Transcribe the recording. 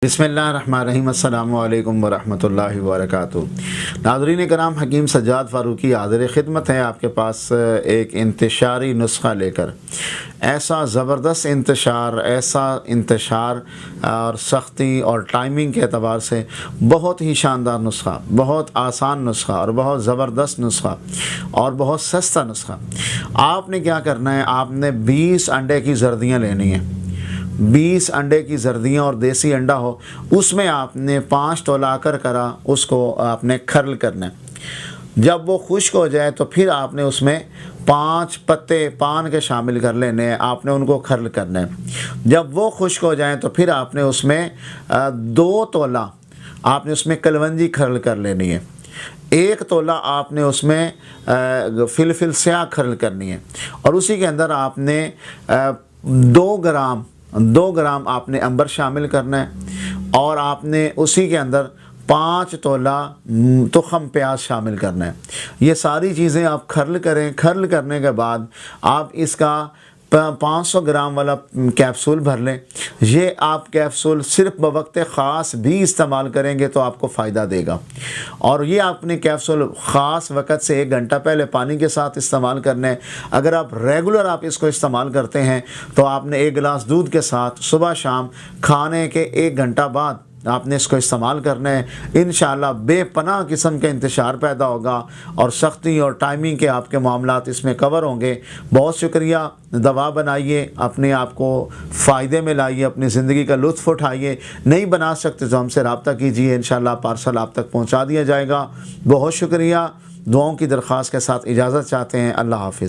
बिस्मिल्लाहिर्रहमानिर्रहीम। अस्सलामु अलैकुम वरहमतुल्लाहि वबरकातुहू। नाज़रीन कराम, हकीम सज्जाद फ़ारूकी हाज़िर ख़िदमत है आपके पास एक इंतशारी नुस्ख़ा लेकर। ऐसा ज़बरदस्त इंतशार और सख्ती और टाइमिंग के अतबार से बहुत ही शानदार नुस्ख़ा, बहुत आसान नुस्ख़ा और बहुत ज़बरदस्त नुस्ख़ा और बहुत सस्ता नुस्ख़ा। आपने क्या करना है, आपने 20 अंडे की ज़र्दियाँ लेनी हैं। 20 अंडे की ज़र्दियाँ और देसी अंडा हो, उसमें आपने 5 तोला करा उसको आपने खर्ल करना है। जब वो खुश्क हो जाए तो फिर आपने उसमें 5 पत्ते पान के शामिल कर लेने हैं, आपने उनको खर्ल करना है। जब वो खुश्क हो जाए तो फिर आपने उसमें 2 तोला आपने उसमें कलवंजी खर्ल कर लेनी है। 1 तोला आपने उसमें फिलफिल स्याह खर्ल करनी है और उसी के अंदर आपने 2 ग्राम आपने अंबर शामिल करना है और आपने उसी के अंदर 5 तोला तुखम प्याज शामिल करना है। ये सारी चीज़ें आप खर्ल करें। खर्ल करने के बाद आप इसका 500 ग्राम वाला कैप्सूल भर लें। ये आप कैप्सूल सिर्फ बवक्त ख़ास भी इस्तेमाल करेंगे तो आपको फ़ायदा देगा। और ये आपने कैप्सूल ख़ास वक़्त से 1 घंटा पहले पानी के साथ इस्तेमाल करना है। अगर आप रेगुलर आप इसको इस्तेमाल करते हैं तो आपने 1 गिलास दूध के साथ सुबह शाम खाने के 1 घंटा बाद आपने इसको इस्तेमाल करना है। इंशाअल्लाह बेपनाह किस्म का इंतशार पैदा होगा और सख्ती और टाइमिंग के आपके मामलात इसमें कवर होंगे। बहुत शुक्रिया। दवा बनाइए, अपने आप को फ़ायदे में लाइए, अपनी ज़िंदगी का लुत्फ़ उठाइए। नहीं बना सकते तो हमसे रब्ता कीजिए, इंशाअल्लाह पार्सल आप तक पहुँचा दिया जाएगा। बहुत शुक्रिया। दुआओं की दरख्वास्त के साथ इजाज़त चाहते हैं। अल्लाह हाफ़िज़।